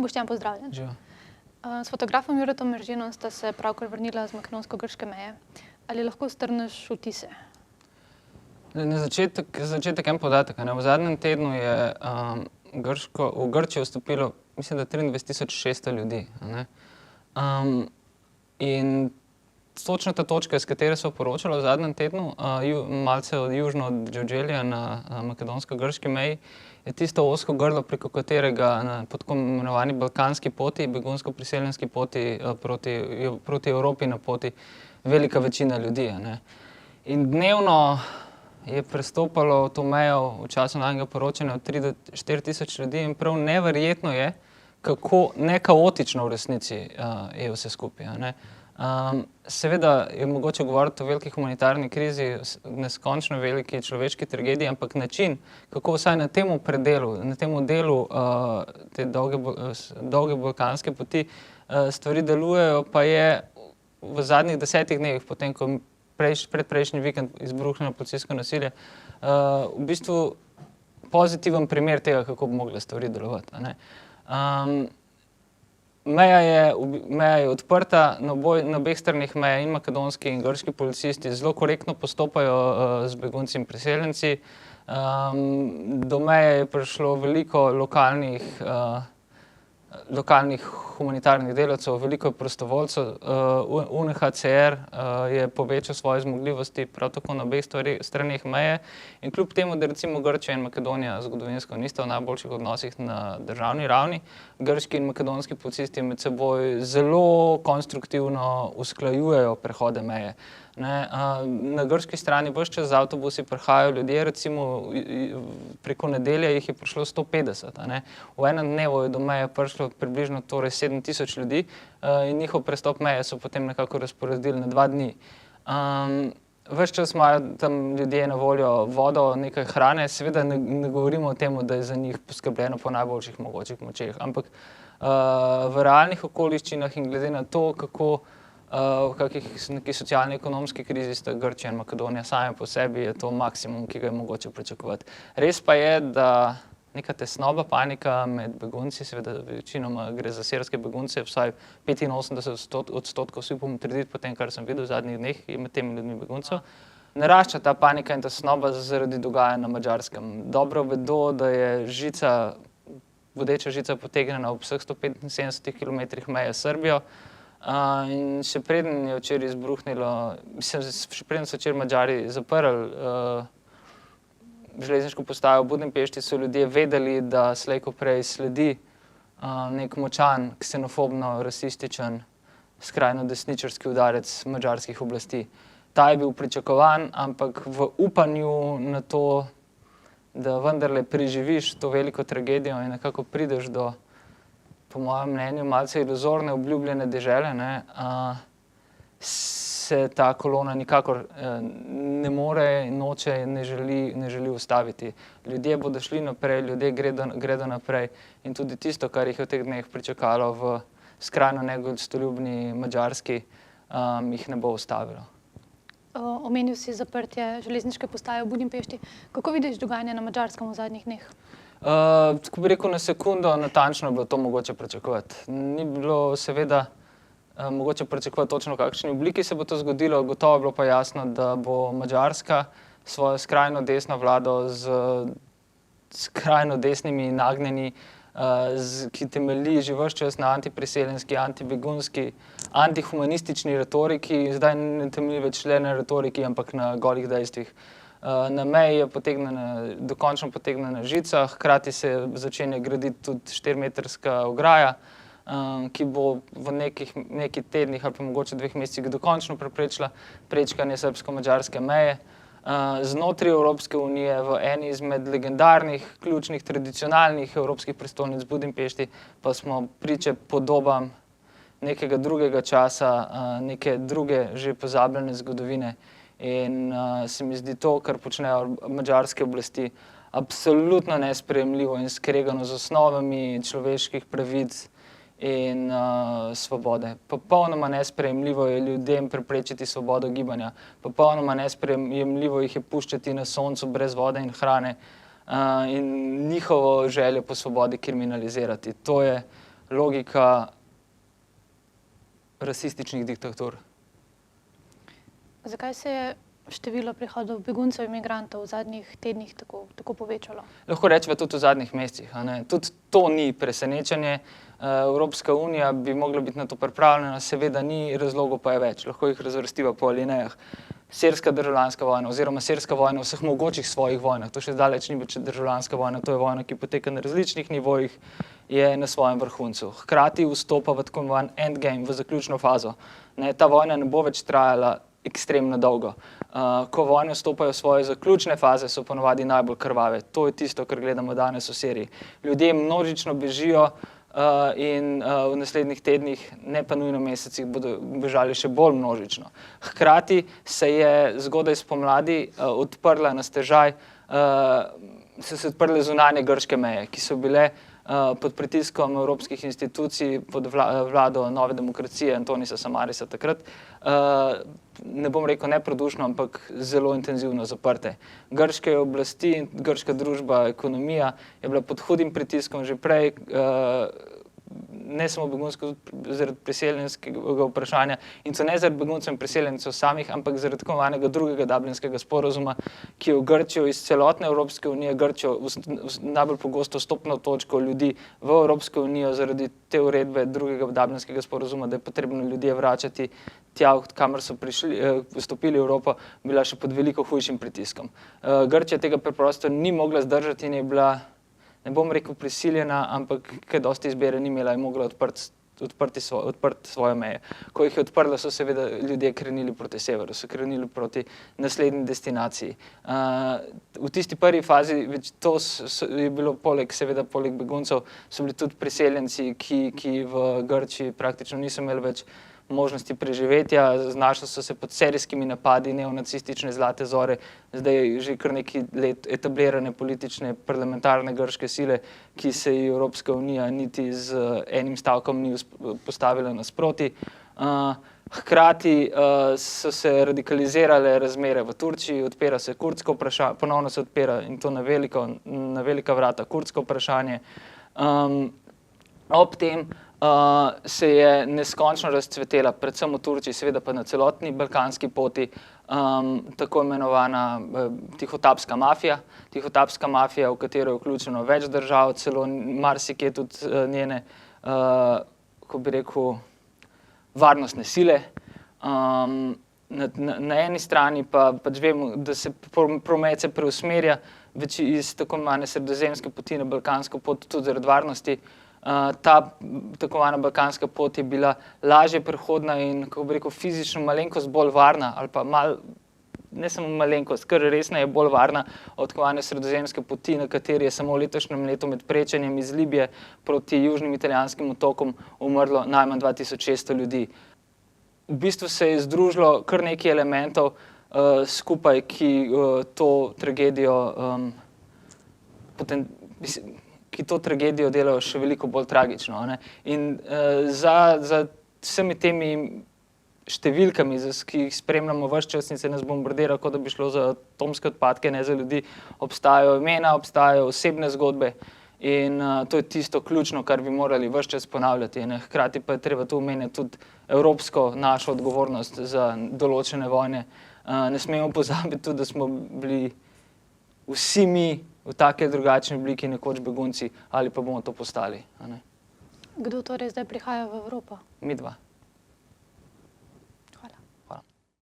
Boštjan, pozdravljen. Živijo. S fotografom Juretom Eržinom sta se pravkar vrnila z makedonsko-grške meje. Ali lahko strneš vtise? Na začetek en podatek. V zadnjem tednu je v Grčijo vstopilo, mislim, da 23.600 ljudi. In točno ta točka, iz katere so poročali v zadnjem tednu, malce južno od Đurđelija na makedonsko-grški meji, je tisto ozko grlo, preko katerega na tako imenovani balkanski poti, begunsko-priseljenski poti proti Evropi na poti velika večina ljudi. In dnevno je prestopalo to mejo v času najnega poročanja od 3 do 4 tisoč ljudi in prav neverjetno je, kako nekaotično v resnici je vse skupaj. Seveda je mogoče govoriti o veliki humanitarni krizi, neskončno veliki človeški tragediji, ampak način, kako vsaj na tem predelu, na tem delu te dolge balkanske poti stvari delujejo, pa je v zadnjih 10 dnevih, potem ko predprejšnji vikend izbruhnilo policijsko nasilje, v bistvu pozitiven primer tega, kako bi mogle stvari delovati. Meja je odprta, na obeh stranih meje in makedonski in grški policisti zelo korektno postopajo z begunci in priseljenci. Do meje je prišlo veliko lokalnih humanitarnih delavcev, veliko prostovoljcev. UNHCR je povečal svoje zmogljivosti prav tako na obeh straneh meje in kljub temu, da recimo Grčija in Makedonija zgodovinsko nista v najboljših odnosih na državni ravni, grški in makedonski policisti med seboj zelo konstruktivno usklajujejo prehode meje. Na grški strani ves čas z avtobusi prihajajo ljudje, recimo preko nedelje jih je prišlo 150. V enem dnevu je do meje prišlo približno 7 tisoč ljudi in njihov prestop meje so potem nekako razporedili na 2 dni. Ves čas imajo tam ljudje na voljo vodo, nekaj hrane, seveda ne govorimo o tem, da je za njih poskrbljeno po najboljših mogočih močeh, ampak v realnih okoliščinah in glede na to, v kakšni socialno-ekonomski krizi sta Grčija in Makedonija same po sebi, je to maksimum, ki ga je mogoče pričakovati. Res pa je, da neka tesnoba, panika med begunci, seveda večinoma gre za sirske begunce, vsaj 85% si upam trditi po tem, kar sem videl v zadnjih dneh med temi ljudmi beguncev, narašča ta panika in tesnoba zaradi dogajanja na Madžarskem. Dobro vedo, da je vodeča žica potegnjena ob vseh 175 kilometrih meje s Srbijo. In še preden je včeraj izbruhnilo, še preden so včeraj Madžari zaprli železniško postajo v Budimpešti, so ljudje vedeli, da slej ko prej sledi nek močan, ksenofobno, rasističen, skrajno desničarski udarec madžarskih oblasti. Ta je bil pričakovan, ampak v upanju na to, da vendarle preživiš to veliko tragedijo in nekako prideš do, po mojem mnenju, malce iluzorne obljubljene dežele, se ta kolona nikakor ne more, noče, ne želi ustaviti. Ljudje bodo šli naprej, ljudje gredo naprej in tudi tisto, kar jih je v teh dneh pričakalo v skrajno negostoljubni Madžarski, jih ne bo ustavilo. Omenil si zaprtje železniške postaje v Budimpešti. Kako vidiš dogajanje na Madžarskem v zadnjih dneh? Tako bi rekel, na sekundo natančno je bilo to mogoče pričakovati. Ni bilo seveda mogoče pričakovati točno v kakšni obliki se bo to zgodilo, gotovo je bilo pa jasno, da bo Madžarska svojo skrajno desno vlado z skrajno desnimi nagnjeni, ki temelji že ves čas na antipriseljenski, antibegunski, antihumanistični retoriki, zdaj ne temelji več le na retoriki, ampak na golih dejstvih. Na meji je dokončno potegnjena žica, hkrati se začenja graditi tudi 4-metrska ograja, ki bo v nekaj tednih ali pa mogoče 2 mesecih dokončno preprečila prečkanje srbsko-madžarske meje. Znotraj Evropske unije v eni izmed legendarnih, ključnih, tradicionalnih evropskih prestolnic Budimpešti pa smo priče podobam nekega drugega časa, neke druge že pozabljene zgodovine. In se mi zdi to, kar počnejo madžarske oblasti, absolutno nesprejemljivo in skregano z osnovami človeških pravic in svobode. Popolnoma nesprejemljivo je ljudem preprečiti svobodo gibanja. Popolnoma nesprejemljivo jih je puščati na soncu brez vode in hrane in njihovo željo po svobodi kriminalizirati. To je logika rasističnih diktatur. Zakaj se je število prihodov beguncev in migrantov v zadnjih tednih tako povečalo? Lahko rečemo tudi v zadnjih mesecih. Tudi to ni presenečenje. Evropska unija bi mogla biti na to pripravljena, seveda ni, razlogov pa je več. Lahko jih razvrstiva po alinejah. Sirska državljanska vojna oziroma sirska vojna v vseh mogočih svojih vojnah. To še zdaleč ni več državljanska vojna, to je vojna, ki poteka na različnih nivojih, je na svojem vrhuncu. Hkrati vstopa v tako imenovan endgame, v zaključno fazo. Ta vojna ne bo več trajala ekstremno dolgo. Ko vojne vstopajo v svoje zaključne faze, so ponavadi najbolj krvave. To je tisto, kar gledamo danes v Siriji. Ljudje množično bežijo in v naslednjih tednih, ne pa nujno mesecih, bodo bežali še bolj množično. Hkrati se je zgodaj spomladi odprla na stežaj, so se odprle zunanje grške meje, ki so bile pod pritiskom evropskih institucij, pod vlado Nove demokracije Antonisa Samarisa takrat, ne bom rekel neprodušno, ampak zelo intenzivno zaprte. Grške oblasti, grška družba, ekonomija je bila pod hudim pritiskom že prej, ne samo begunsko, zaradi priseljenskega vprašanja, in to ne zaradi beguncev in priseljencev samih, ampak zaradi tako imenovanega drugega Dublinskega sporazuma, ki je v Grčijo iz celotne Evropske unije, Grčijo najbolj pogosto vstopno točko ljudi v Evropsko unijo zaradi te uredbe drugega Dublinskega sporazuma, da je potrebno ljudje vračati tja, kamor so vstopili v Evropo, bila še pod veliko hujšim pritiskom. Grčija tega preprosto ni mogla zdržati in je bila, ne bom rekel prisiljena, ampak kaj dosti izbire ni imela, je mogla odprti svoje meje. Ko jih je odprla, so seveda ljudje krenili proti severu, so krenili proti naslednji destinaciji. V tisti prvi fazi, to je bilo seveda poleg beguncev, so bili tudi priseljenci, ki v Grčiji praktično niso imeli več možnosti preživetja, znašli so se pod serijskimi napadi neonacistične zlate zore, zdaj že kar nekaj let etablirane politične parlamentarne grške sile, ki se ji Evropska unija niti z enim stavkom ni postavila nasproti. Hkrati so se radikalizirale razmere v Turčiji, odpira se kurdsko vprašanje, ponovno se odpira in to na velika vrata kurdsko vprašanje. Ob tem se je neskončno razcvetela, predvsem v Turčiji, seveda pa na celotni balkanski poti, tako imenovana tihotapska mafija. Tihotapska mafija, v katero je vključeno več držav, celo marsikje tudi njene, kako bi rekel, varnostne sile. Na eni strani pa pač vemo, da se promet se preusmerja iz tako imenovane sredozemske poti na balkansko pot tudi zaradi varnosti. Ta tako imenovana balkanska pot je bila lažje prehodna in, kako bi rekel, fizično malenkost bolj varna, ali pa ne samo malenkost, kar resna je bolj varna od tako imenovane sredozemske poti, na kateri je samo v letošnjem letu med prečenjem iz Libije proti južnim italijanskim otokom umrlo najmanj 2600 ljudi. V bistvu se je združilo kar nekaj elementov skupaj, ki to tragedijo delajo še veliko bolj tragično. In za vsemi temi številkami, ki jih spremljamo ves čas in se nas bombardira, kot da bi šlo za atomske odpadke, ne za ljudi, obstajajo imena, obstajajo osebne zgodbe in to je tisto ključno, kar bi morali ves čas ponavljati. Hkrati pa je treba tu omeniti tudi evropsko našo odgovornost za določene vojne. Ne smemo pozabiti tudi, da smo bili vsi mi v take drugačni obliki nekoč begunci ali pa bomo to postali. Kdo torej zdaj prihaja v Evropo? Mi dva.